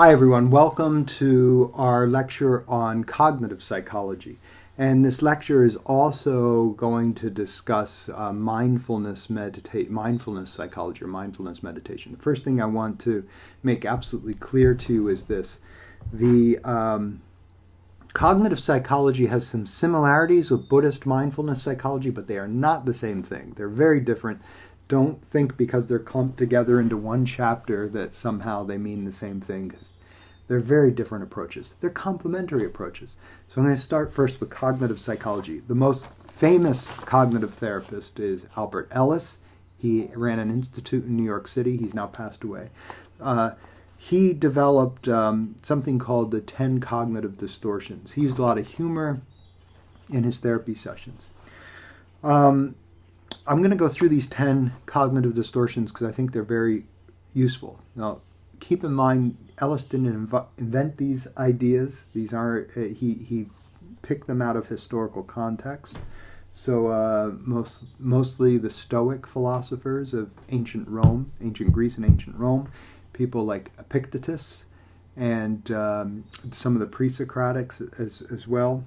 Hi everyone, welcome to our lecture on cognitive psychology. And this lecture is also going to discuss mindfulness psychology or mindfulness meditation. The first thing I want to make absolutely clear to you is this. The cognitive psychology has some similarities with Buddhist mindfulness psychology, but they are not the same thing. They're very different. Don't think because they're clumped together into one chapter that somehow they mean the same thing, because they're very different approaches. They're complementary approaches. So I'm going to start first with cognitive psychology. The most famous cognitive therapist is Albert Ellis. He ran an institute in New York City. He's now passed away. He developed something called the 10 cognitive distortions. He used a lot of humor in his therapy sessions. I'm going to go through these 10 cognitive distortions because I think they're very useful. Now, keep in mind, Ellis didn't invent these ideas. These are he picked them out of historical context. So mostly the Stoic philosophers of ancient Rome, ancient Greece and ancient Rome, people like Epictetus and some of the pre-Socratics as well.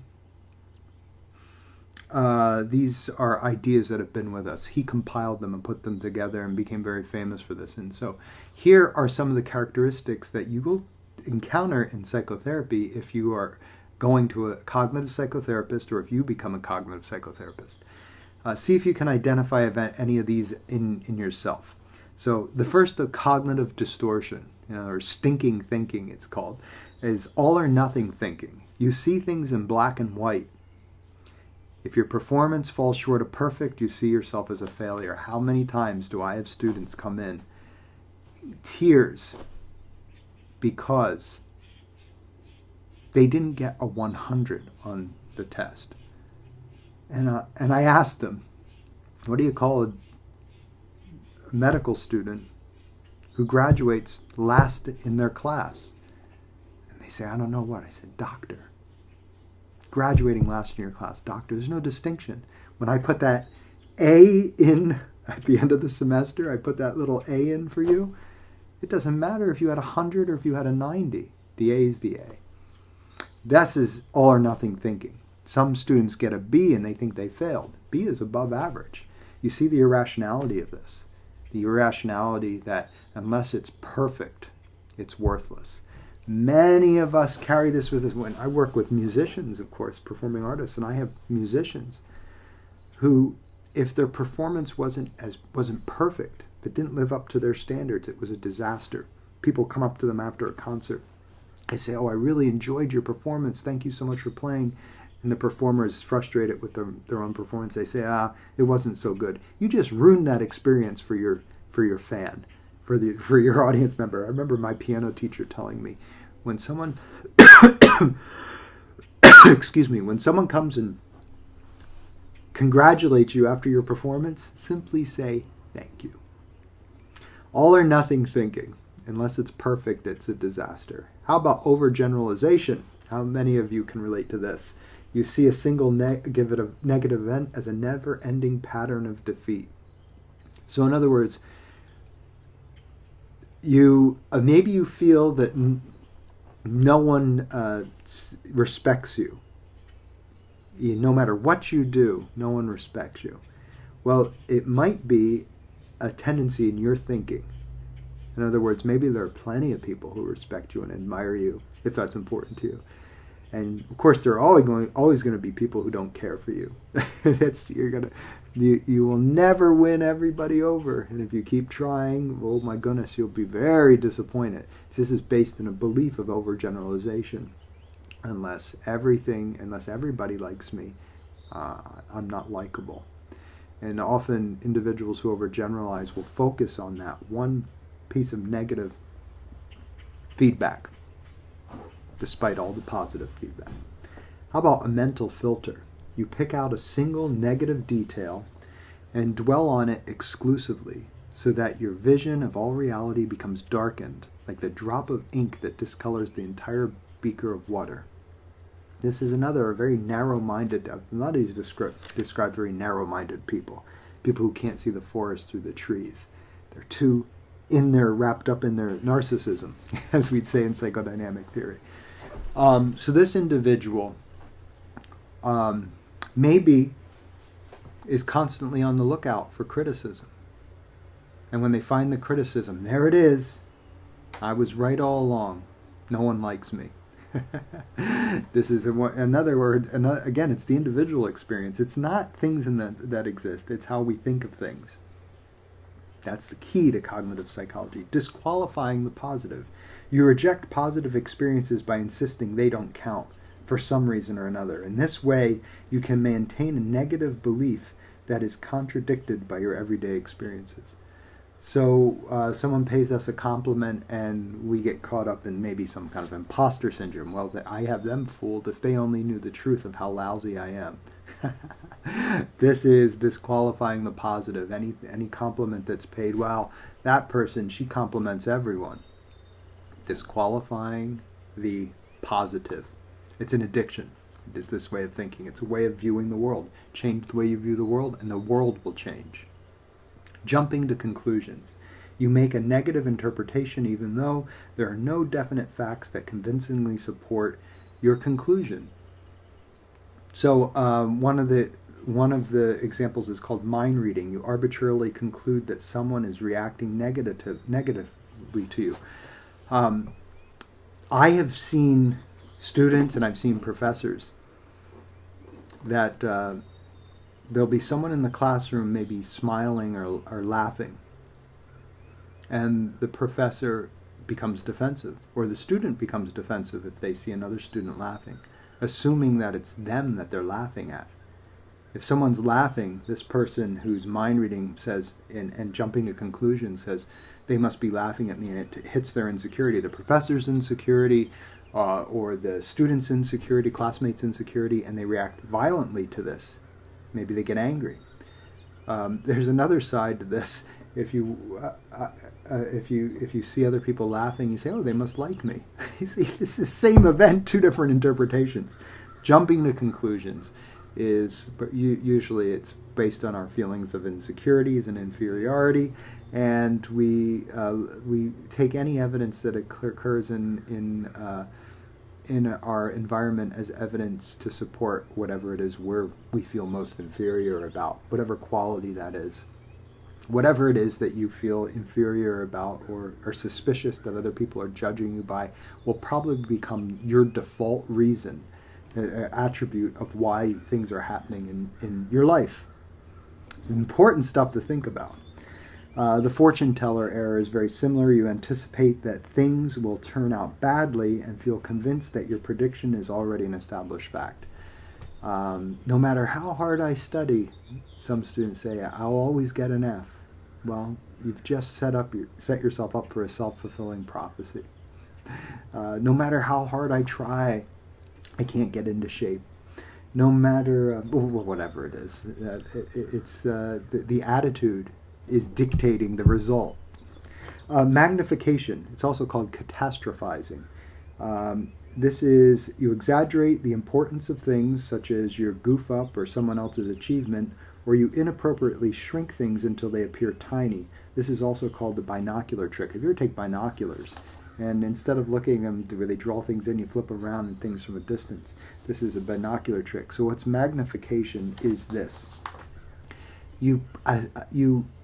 These are ideas that have been with us. He compiled them and put them together and became very famous for this. And so here are some of the characteristics that you will encounter in psychotherapy if you are going to a cognitive psychotherapist or if you become a cognitive psychotherapist. See if you can identify any of these in yourself. So the first, the cognitive distortion, or stinking thinking it's called, is all or nothing thinking. You see things in black and white. If your performance falls short of perfect, you see yourself as a failure. How many times do I have students come in tears because they didn't get a 100 on the test? And I asked them, what do you call a medical student who graduates last in their class? And they say, I don't know what. I said, doctor. Graduating last in your class, doctor. There's no distinction. When I put that A in at the end of the semester, I put that little A in for you. It doesn't matter if you had 100 or if you had a 90. The A is the A. This is all or nothing thinking. Some students get a B and they think they failed. B is above average. You see the irrationality of this. The irrationality that unless it's perfect, it's worthless. Many of us carry this with us. When I work with musicians, of course, performing artists, and I have musicians who, if their performance wasn't perfect, if it didn't live up to their standards, it was a disaster. People come up to them after a concert. They say, "Oh, I really enjoyed your performance. Thank you so much for playing." And the performer is frustrated with their own performance. They say, it wasn't so good. You just ruined that experience for your fan. For your audience member. I remember my piano teacher telling me, when someone when someone comes and congratulates you after your performance, simply say thank you. All or nothing thinking. Unless it's perfect, it's a disaster. How about overgeneralization? How many of you can relate to this? You see a single negative event as a never-ending pattern of defeat. So in other words, maybe you feel that no one respects you. No matter what you do, no one respects you. Well, it might be a tendency in your thinking. In other words, maybe there are plenty of people who respect you and admire you, if that's important to you. And of course, there are always going to be people who don't care for you. You will never win everybody over, and if you keep trying, oh my goodness, you'll be very disappointed. This is based in a belief of overgeneralization. Unless everybody likes me, I'm not likable. And often individuals who overgeneralize will focus on that one piece of negative feedback, despite all the positive feedback. How about a mental filter? You pick out a single negative detail and dwell on it exclusively so that your vision of all reality becomes darkened, like the drop of ink that discolors the entire beaker of water. This is another very narrow-minded, a lot of these describe very narrow-minded people who can't see the forest through the trees. They're too wrapped up in their narcissism, as we'd say in psychodynamic theory. So this individual maybe is constantly on the lookout for criticism. And when they find the criticism, there it is. I was right all along. No one likes me. This is another word. Again, it's the individual experience. It's not things that exist. It's how we think of things. That's the key to cognitive psychology. Disqualifying the positive. You reject positive experiences by insisting they don't count for some reason or another. In this way, you can maintain a negative belief that is contradicted by your everyday experiences. So someone pays us a compliment and we get caught up in maybe some kind of imposter syndrome. Well, I have them fooled if they only knew the truth of how lousy I am. This is disqualifying the positive. Any compliment that's paid, wow, that person, she compliments everyone. Disqualifying the positive. It's an addiction. It's this way of thinking. It's a way of viewing the world. Change the way you view the world and the world will change. Jumping to conclusions. You make a negative interpretation even though there are no definite facts that convincingly support your conclusion. So one of the examples is called mind reading. You arbitrarily conclude that someone is reacting negatively to you. I have seen students and I've seen professors that there'll be someone in the classroom maybe smiling or laughing, and the professor becomes defensive, or the student becomes defensive if they see another student laughing, assuming that it's them that they're laughing at. If someone's laughing, this person who's mind reading says, and jumping to conclusions says, they must be laughing at me, and it hits their insecurity, the professor's insecurity, or the student's insecurity, classmates' insecurity, and they react violently to this. Maybe they get angry. There's another side to this. If you see other people laughing, you say, "Oh, they must like me." You see, it's the same event, two different interpretations. Jumping to conclusions but usually it's based on our feelings of insecurities and inferiority, and we take any evidence that occurs in our environment as evidence to support whatever it is we feel most inferior about, whatever quality that is. Whatever it is that you feel inferior about or are suspicious that other people are judging you by will probably become your default reason, attribute of why things are happening in your life. Important stuff to think about. The fortune teller error is very similar. You anticipate that things will turn out badly and feel convinced that your prediction is already an established fact. No matter how hard I study, some students say, I'll always get an F. Well, you've just set yourself up for a self-fulfilling prophecy. No matter how hard I try, I can't get into shape. No matter whatever it is, it's the attitude is dictating the result. Magnification. It's also called catastrophizing. This is, you exaggerate the importance of things such as your goof up or someone else's achievement, or you inappropriately shrink things until they appear tiny. This is also called the binocular trick. If you ever take binoculars, and instead of looking at them where they draw things in, you flip around and things from a distance. This is a binocular trick. So what's magnification is this. You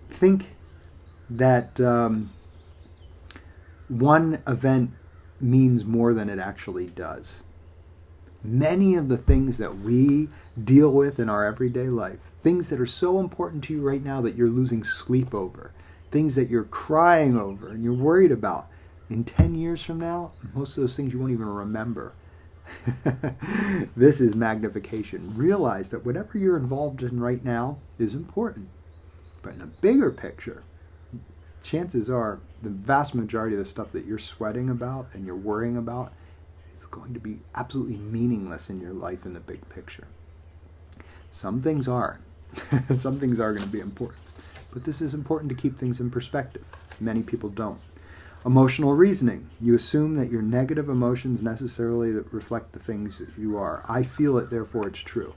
think that one event means more than it actually does. Many of the things that we deal with in our everyday life, things that are so important to you right now that you're losing sleep over, things that you're crying over and you're worried about, in 10 years from now, most of those things you won't even remember. This is magnification. Realize that whatever you're involved in right now is important. But in a bigger picture, chances are the vast majority of the stuff that you're sweating about and you're worrying about is going to be absolutely meaningless in your life in the big picture. Some things are. Some things are going to be important. But this is important to keep things in perspective. Many people don't. Emotional reasoning. You assume that your negative emotions necessarily reflect the things that you are. I feel it, therefore it's true.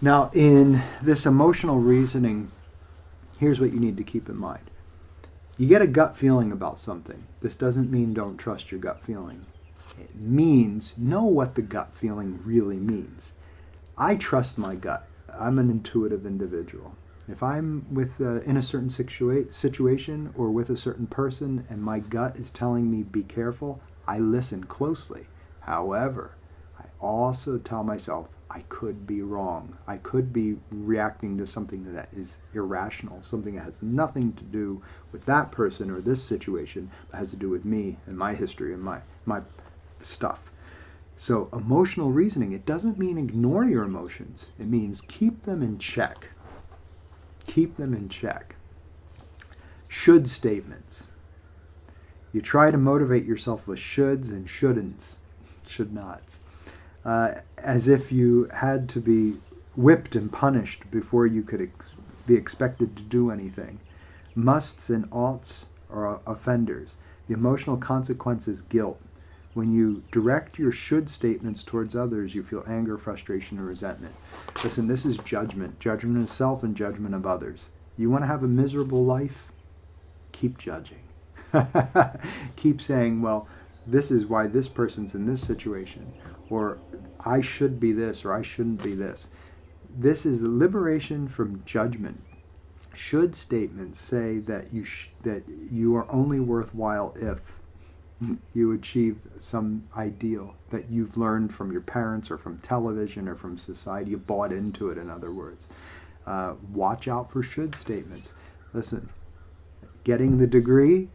Now, in this emotional reasoning, here's what you need to keep in mind. You get a gut feeling about something. This doesn't mean don't trust your gut feeling. It means know what the gut feeling really means. I trust my gut. I'm an intuitive individual. If I'm in a certain situation or with a certain person and my gut is telling me be careful, I listen closely. However, I also tell myself I could be wrong. I could be reacting to something that is irrational, something that has nothing to do with that person or this situation, but has to do with me and my history and my stuff. So emotional reasoning, it doesn't mean ignore your emotions. It means keep them in check. Keep them in check. Should statements. You try to motivate yourself with shoulds and shouldn'ts, should nots. As if you had to be whipped and punished before you could be expected to do anything. Musts and oughts are offenders. The emotional consequence is guilt. When you direct your should statements towards others, you feel anger, frustration, or resentment. Listen, this is judgment. Judgment of self and judgment of others. You want to have a miserable life? Keep judging. Keep saying, well, this is why this person's in this situation. Or I should be this, or I shouldn't be this. This is the liberation from judgment. Should statements say that you are only worthwhile if you achieve some ideal that you've learned from your parents or from television or from society. You bought into it, in other words. Watch out for should statements. Listen, getting the degree,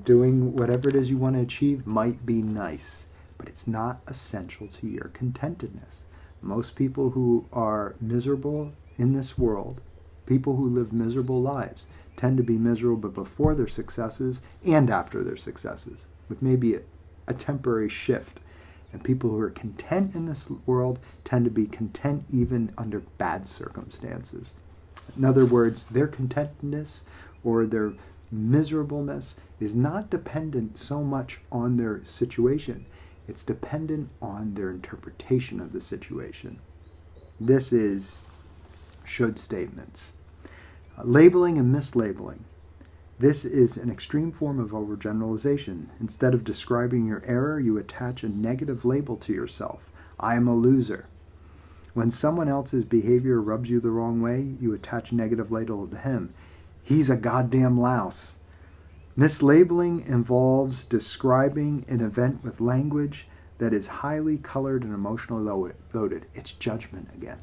doing whatever it is you want to achieve might be nice, but it's not essential to your contentedness. Most people who are miserable in this world, people who live miserable lives, tend to be miserable before their successes and after their successes, with maybe a temporary shift. And people who are content in this world tend to be content even under bad circumstances. In other words, their contentedness or their miserableness is not dependent so much on their situation. It's dependent on their interpretation of the situation. This is should statements. Labeling and mislabeling. This is an extreme form of overgeneralization. Instead of describing your error, you attach a negative label to yourself. I am a loser. When someone else's behavior rubs you the wrong way, you attach a negative label to him. He's a goddamn louse. Mislabeling involves describing an event with language that is highly colored and emotionally loaded. It's judgment again.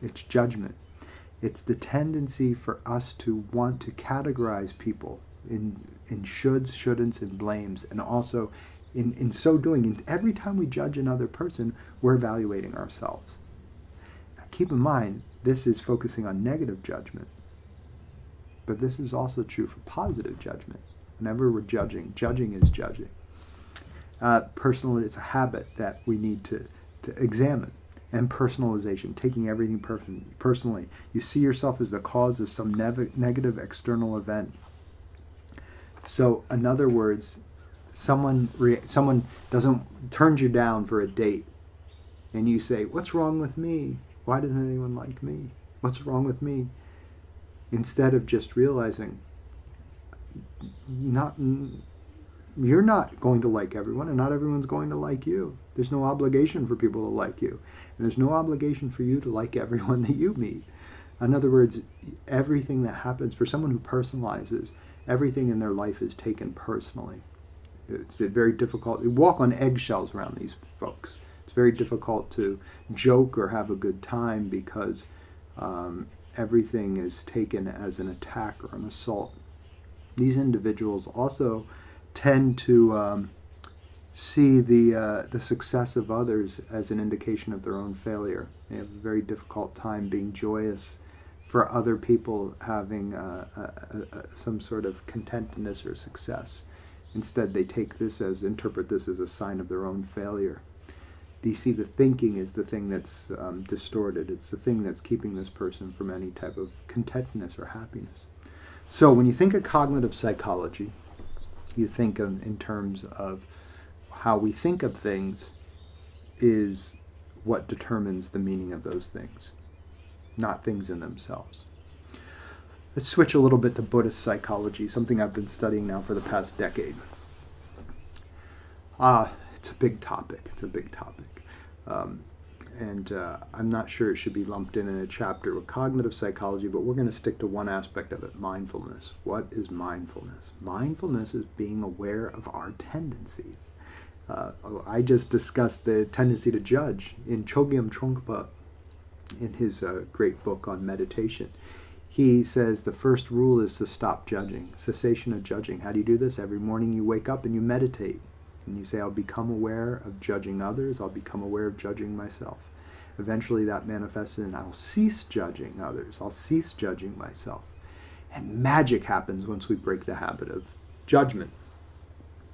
It's judgment. It's the tendency for us to want to categorize people in shoulds, shouldn'ts, and blames. And also, in so doing, every time we judge another person, we're evaluating ourselves. Now, keep in mind, this is focusing on negative judgment. But this is also true for positive judgment. Whenever we're judging is judging. Personally, it's a habit that we need to examine. And personalization, taking everything personally. You see yourself as the cause of some negative external event. So, in other words, someone turns you down for a date, and you say, "What's wrong with me? Why doesn't anyone like me? What's wrong with me?" Instead of just realizing, you're not going to like everyone, and not everyone's going to like you. There's no obligation for people to like you. And there's no obligation for you to like everyone that you meet. In other words, everything that happens, for someone who personalizes, everything in their life is taken personally. It's very difficult. You walk on eggshells around these folks. It's very difficult to joke or have a good time because everything is taken as an attack or an assault. These individuals also tend to see the success of others as an indication of their own failure. They have a very difficult time being joyous for other people having some sort of contentedness or success. Instead, they interpret this as a sign of their own failure. You see, the thinking is the thing that's distorted. It's the thing that's keeping this person from any type of contentedness or happiness. So when you think of cognitive psychology, you think in terms of how we think of things is what determines the meaning of those things, not things in themselves. Let's switch a little bit to Buddhist psychology, something I've been studying now for the past decade. It's a big topic. I'm not sure it should be lumped in a chapter with cognitive psychology, but we're going to stick to one aspect of it, mindfulness. What is mindfulness? Mindfulness is being aware of our tendencies. I just discussed the tendency to judge in Chogyam Trungpa in his great book on meditation. He says the first rule is to stop judging, cessation of judging. How do you do this? Every morning you wake up and you meditate. And you say, I'll become aware of judging others. I'll become aware of judging myself. Eventually that manifests in I'll cease judging others. I'll cease judging myself. And magic happens once we break the habit of judgment.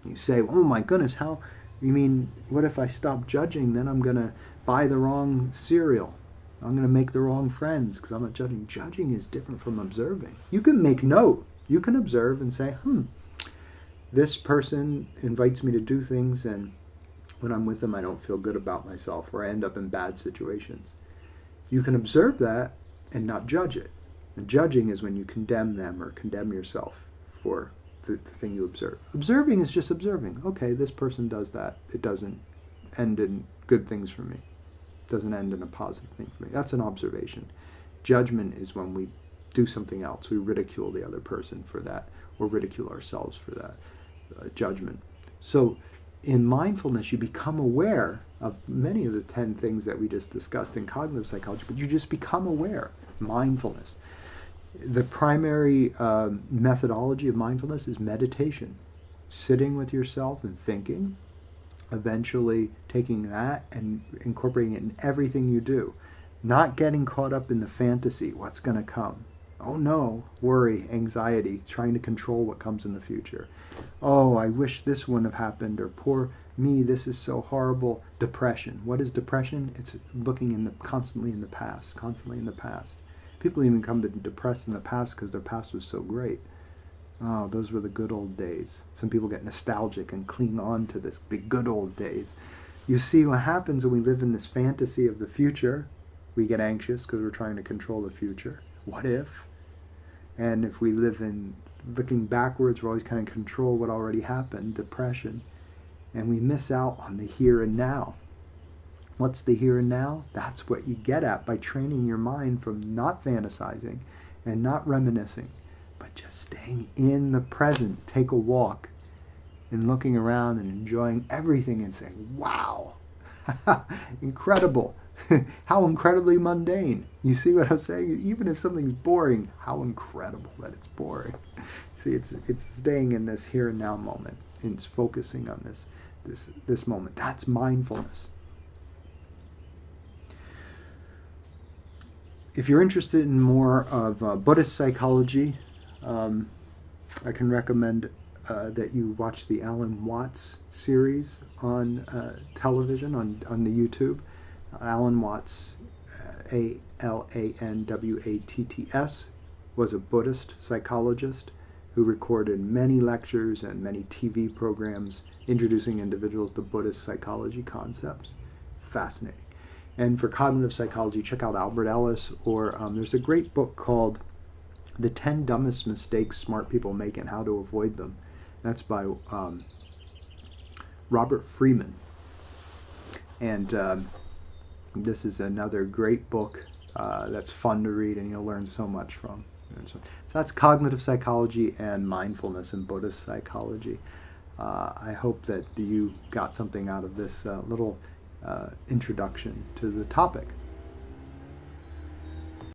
You say, oh my goodness, how? You mean, what if I stop judging? Then I'm going to buy the wrong cereal. I'm going to make the wrong friends because I'm not judging. Judging is different from observing. You can make note. You can observe and say, this person invites me to do things, and when I'm with them, I don't feel good about myself, or I end up in bad situations. You can observe that and not judge it. And judging is when you condemn them or condemn yourself for the thing you observe. Observing is just observing. Okay, this person does that. It doesn't end in good things for me. It doesn't end in a positive thing for me. That's an observation. Judgment is when we do something else. We ridicule the other person for that, or ridicule ourselves for that. Judgment. So in mindfulness, you become aware of many of the 10 things that we just discussed in cognitive psychology, but you just become aware. Mindfulness. The primary methodology of mindfulness is meditation. Sitting with yourself and thinking, eventually taking that and incorporating it in everything you do. Not getting caught up in the fantasy, what's going to come. Oh no, worry, anxiety, trying to control what comes in the future. Oh, I wish this wouldn't have happened, or poor me, this is so horrible. Depression. What is depression? It's looking constantly in the past. People even come to depressed in the past because their past was so great. Oh, those were the good old days. Some people get nostalgic and cling on to the good old days. You see what happens when we live in this fantasy of the future. We get anxious because we're trying to control the future. What if? And if we live in looking backwards, we're always trying to control what already happened, depression. And we miss out on the here and now. What's the here and now? That's what you get at by training your mind from not fantasizing and not reminiscing, but just staying in the present. Take a walk and looking around and enjoying everything and saying, wow, incredible. How incredibly mundane. You see what I'm saying? Even if something's boring, how incredible that it's boring. See, it's staying in this here and now moment. It's focusing on this moment. That's mindfulness. If you're interested in more of Buddhist psychology, I can recommend that you watch the Alan Watts series on television, on the YouTube. Alan Watts, Alanwatts, was a Buddhist psychologist who recorded many lectures and many TV programs introducing individuals to Buddhist psychology concepts. Fascinating. And for cognitive psychology, check out Albert Ellis, or there's a great book called The 10 Dumbest Mistakes Smart People Make and How to Avoid Them. That's by Robert Freeman. And this is another great book that's fun to read and you'll learn so much from. So that's cognitive psychology and mindfulness in Buddhist psychology. I hope that you got something out of this little introduction to the topic.